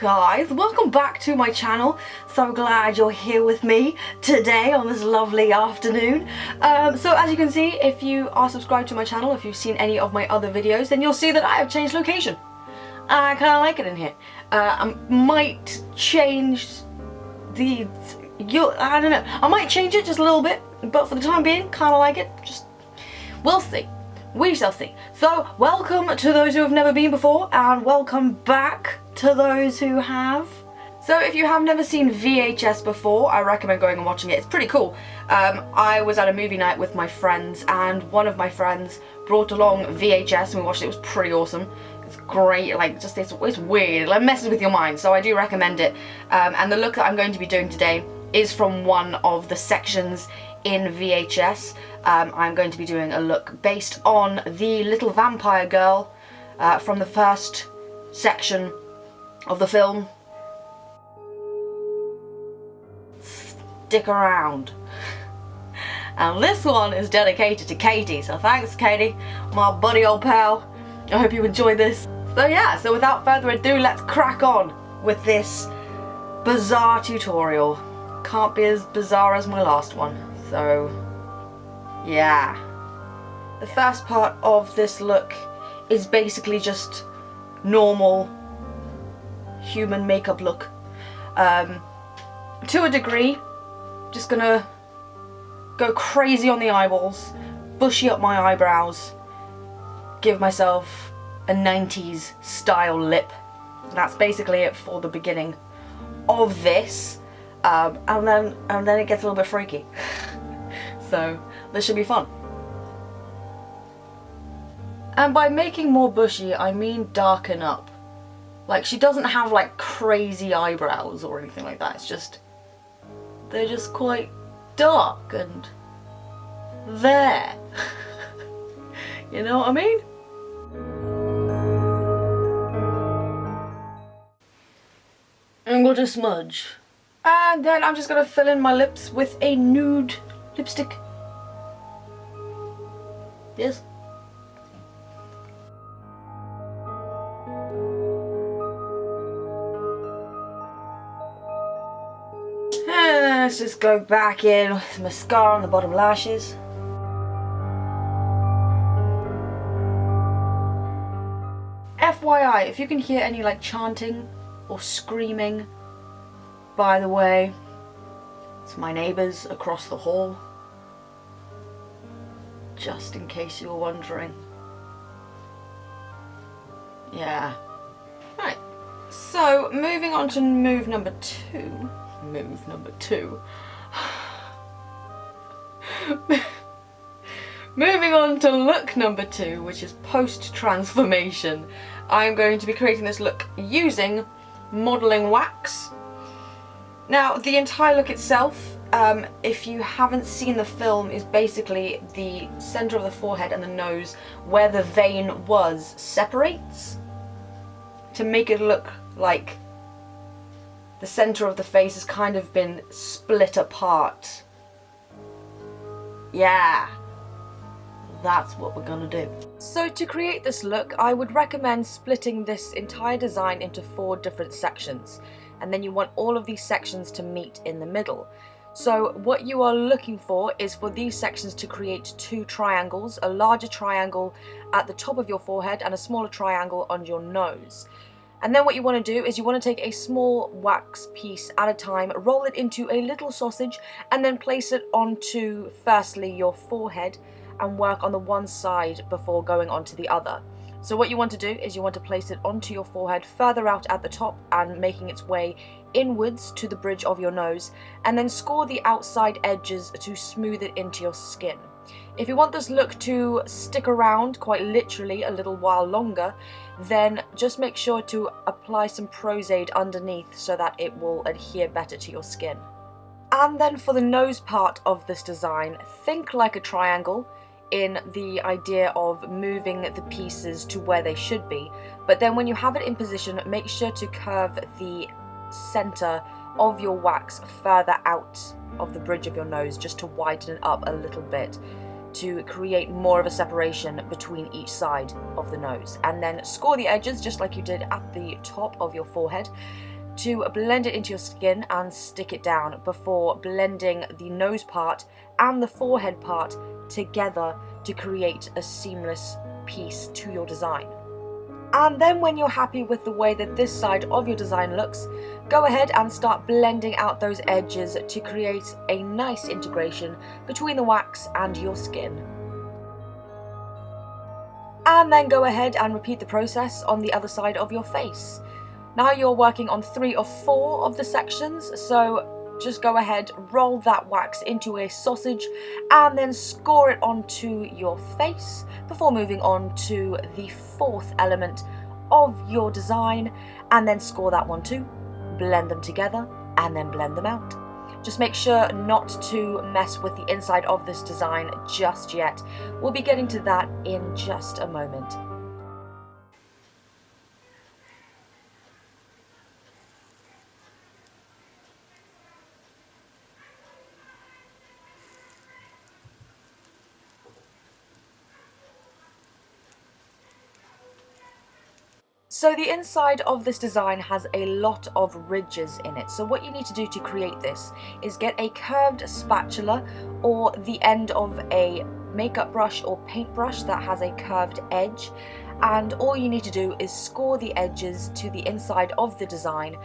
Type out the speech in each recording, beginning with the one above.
guys, welcome back to my channel. So glad you're here with me today on this lovely afternoon. So as you can see, if you are subscribed to my channel, if you've seen any of my other videos, then you'll see that I have changed location. I kind of like it in here. I might change I don't know, I might change it just a little bit, but for the time being, kind of like it. Just, we'll see. We shall see. So, welcome to those who have never been before, and welcome back to those who have. So if you have never seen VHS before, I recommend going and watching it. It's pretty cool. I was at a movie night with my friends, and one of my friends brought along VHS, and we watched it. It was pretty awesome. It's great, like, just it's weird, it like messes with your mind, so I do recommend it. And the look that I'm going to be doing today is from one of the sections in VHS. I'm going to be doing a look based on the little vampire girl from the first section of the film. Stick around. And this one is dedicated to Katie, so thanks Katie, my buddy old pal. I hope you enjoy this. So yeah, so without further ado, let's crack on with this bizarre tutorial. Can't be as bizarre as my last one, so yeah. The first part of this look is basically just normal human makeup look. To a degree, just gonna go crazy on the eyeballs, bushy up my eyebrows, give myself a 90s style lip. That's basically it for the beginning of this, and then it gets a little bit freaky. So this should be fun. And by making more bushy, I mean darken up. Like, she doesn't have like crazy eyebrows or anything like that. It's just, they're just quite dark and there. You know what I mean? I'm going to smudge. And then I'm just going to fill in my lips with a nude lipstick. Yes. And let's just go back in with mascara on the bottom lashes. FYI, if you can hear any like chanting or screaming, by the way, it's my neighbours across the hall. Just in case you were wondering. Yeah. Right. So, moving on to move number two. Move number two. Moving on to look number two, which is post-transformation. I'm going to be creating this look using modelling wax. Now, the entire look itself, if you haven't seen the film, is basically the centre of the forehead and the nose where the vein was separates to make it look like the centre of the face has kind of been split apart. Yeah, that's what we're gonna do. So to create this look, I would recommend splitting this entire design into 4 different sections, and then you want all of these sections to meet in the middle. So what you are looking for is for these sections to create 2 triangles, a larger triangle at the top of your forehead and a smaller triangle on your nose. And then what you want to do is you want to take a small wax piece at a time, roll it into a little sausage, and then place it onto firstly your forehead and work on the one side before going on to the other. So what you want to do is you want to place it onto your forehead further out at the top and making its way inwards to the bridge of your nose, and then score the outside edges to smooth it into your skin. If you want this look to stick around quite literally a little while longer, then just make sure to apply some Prozaid underneath so that it will adhere better to your skin. And then for the nose part of this design, think like a triangle in the idea of moving the pieces to where they should be, but then when you have it in position, make sure to curve the center of your wax further out of the bridge of your nose just to widen it up a little bit. to create more of a separation between each side of the nose. And then score the edges just like you did at the top of your forehead to blend it into your skin and stick it down before blending the nose part and the forehead part together to create a seamless piece to your design. And then when you're happy with the way that this side of your design looks, go ahead and start blending out those edges to create a nice integration between the wax and your skin. And then go ahead and repeat the process on the other side of your face. Now you're working on 3 or 4 of the sections, so just go ahead, roll that wax into a sausage and then score it onto your face before moving on to the 4th element of your design, and then score that one too, blend them together and then blend them out. Just make sure not to mess with the inside of this design just yet. We'll be getting to that in just a moment. So the inside of this design has a lot of ridges in it. So what you need to do to create this is get a curved spatula or the end of a makeup brush or paintbrush that has a curved edge, and all you need to do is score the edges to the inside of the design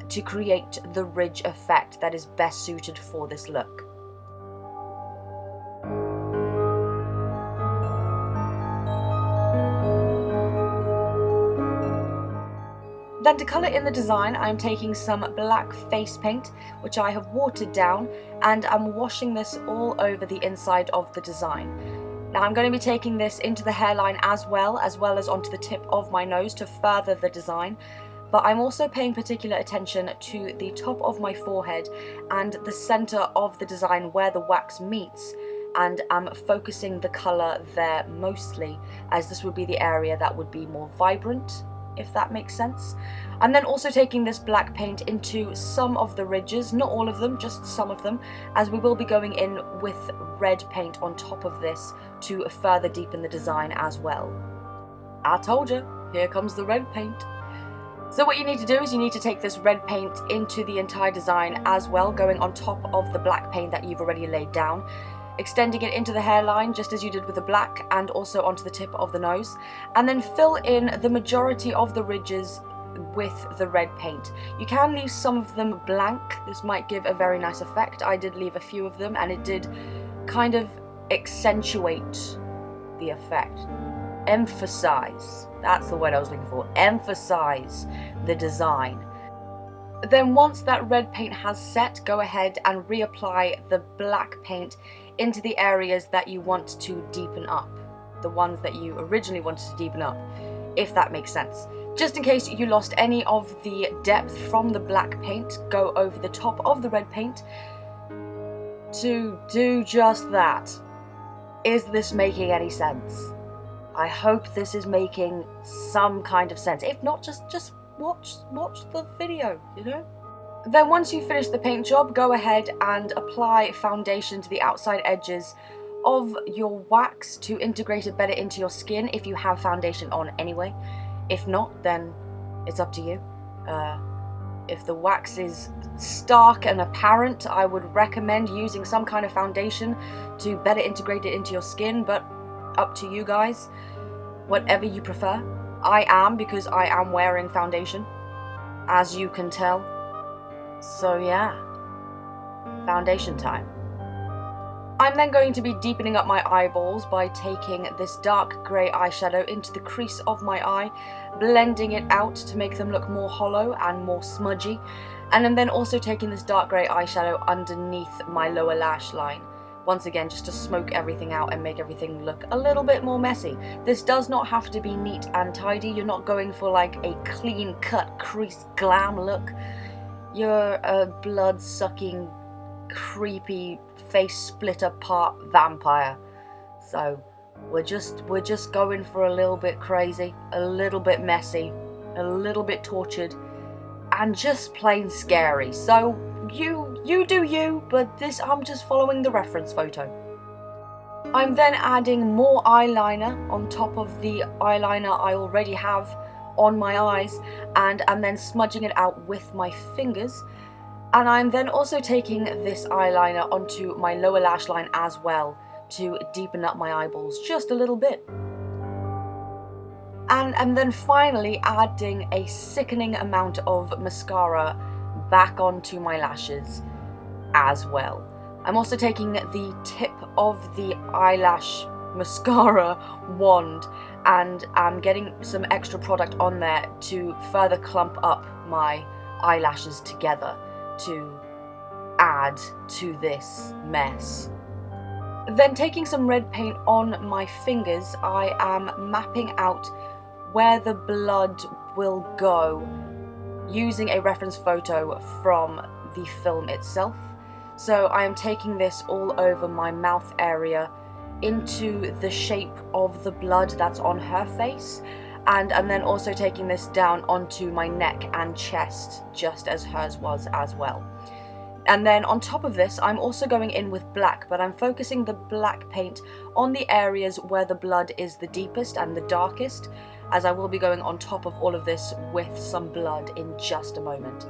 to create the ridge effect that is best suited for this look. Then to colour in the design, I'm taking some black face paint, which I have watered down, and I'm washing this all over the inside of the design. Now I'm going to be taking this into the hairline as well as onto the tip of my nose to further the design, but I'm also paying particular attention to the top of my forehead and the centre of the design where the wax meets, and I'm focusing the colour there mostly, as this would be the area that would be more vibrant, if that makes sense. And then also taking this black paint into some of the ridges, not all of them, just some of them, as we will be going in with red paint on top of this to further deepen the design as well. I told you, here comes the red paint. So what you need to do is you need to take this red paint into the entire design as well, going on top of the black paint that you've already laid down, extending it into the hairline just as you did with the black and also onto the tip of the nose, and then fill in the majority of the ridges with the red paint. You can leave some of them blank, this might give a very nice effect. I did leave a few of them and it did kind of accentuate the effect. Emphasize, that's the word I was looking for, emphasize the design. Then once that red paint has set, go ahead and reapply the black paint into the areas that you want to deepen up, the ones that you originally wanted to deepen up, if that makes sense. Just in case you lost any of the depth from the black paint, go over the top of the red paint to do just that. Is this making any sense? I hope this is making some kind of sense. If not, just watch the video, you know? Then once you finish the paint job, go ahead and apply foundation to the outside edges of your wax to integrate it better into your skin if you have foundation on anyway. If not, then it's up to you. If the wax is stark and apparent, I would recommend using some kind of foundation to better integrate it into your skin, but up to you guys, whatever you prefer. I am, because I am wearing foundation, as you can tell. So yeah, foundation time. I'm then going to be deepening up my eyeballs by taking this dark grey eyeshadow into the crease of my eye, blending it out to make them look more hollow and more smudgy, and I'm then also taking this dark grey eyeshadow underneath my lower lash line. Once again, just to smoke everything out and make everything look a little bit more messy. This does not have to be neat and tidy. You're not going for like a clean cut crease glam look. You're a blood-sucking, creepy, face split apart vampire. So we're just going for a little bit crazy, a little bit messy, a little bit tortured, and just plain scary. So you do you, but this, I'm just following the reference photo. I'm then adding more eyeliner on top of the eyeliner I already have on my eyes, and I'm then smudging it out with my fingers. And I'm then also taking this eyeliner onto my lower lash line as well to deepen up my eyeballs just a little bit. And then finally adding a sickening amount of mascara back onto my lashes as well. I'm also taking the tip of the eyelash mascara wand and I'm getting some extra product on there to further clump up my eyelashes together to add to this mess. Then taking some red paint on my fingers, I am mapping out where the blood will go using a reference photo from the film itself. So I am taking this all over my mouth area into the shape of the blood that's on her face, and I'm then also taking this down onto my neck and chest just as hers was as well. And then on top of this I'm also going in with black, but I'm focusing the black paint on the areas where the blood is the deepest and the darkest, as I will be going on top of all of this with some blood in just a moment.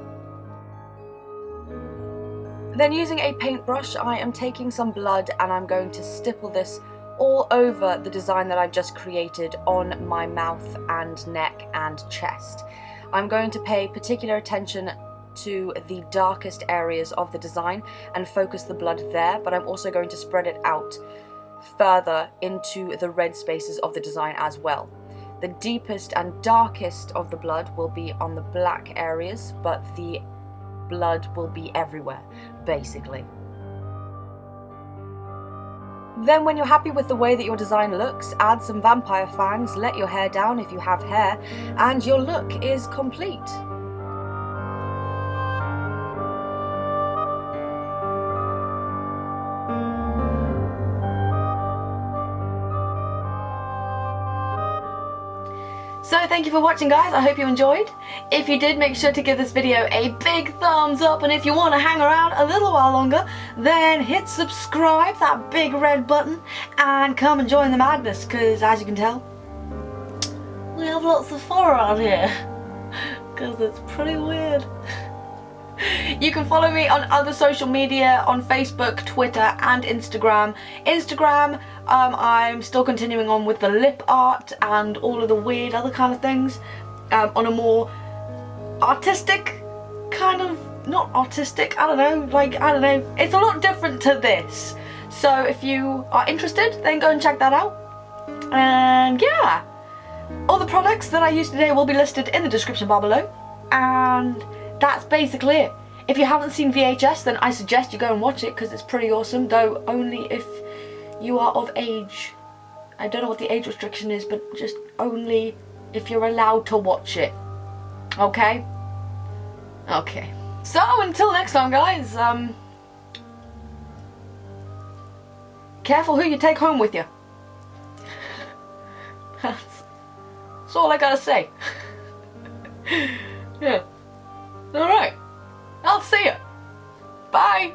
Then using a paintbrush, I am taking some blood and I'm going to stipple this all over the design that I've just created on my mouth and neck and chest. I'm going to pay particular attention to the darkest areas of the design and focus the blood there, but I'm also going to spread it out further into the red spaces of the design as well. The deepest and darkest of the blood will be on the black areas, but the blood will be everywhere, basically. Then when you're happy with the way that your design looks, add some vampire fangs, let your hair down if you have hair, and your look is complete. So thank you for watching, guys. I hope you enjoyed. If you did, make sure to give this video a big thumbs up, and if you want to hang around a little while longer, then hit subscribe, that big red button, and come and join the madness, because as you can tell, we have lots of fun around here, because it's pretty weird. You can follow me on other social media, on Facebook, Twitter and Instagram. I'm still continuing on with the lip art and all of the weird other kind of things, on a more artistic kind of, not artistic, I don't know, it's a lot different to this. So if you are interested, then go and check that out. And yeah, all the products that I used today will be listed in the description bar below, and that's basically it. If you haven't seen VHS, then I suggest you go and watch it because it's pretty awesome, though only if you are of age. I don't know what the age restriction is, but just only if you're allowed to watch it. Okay? Okay. So until next time, guys, careful who you take home with you. That's all I gotta say. Yeah. Alright. I'll see you. Bye.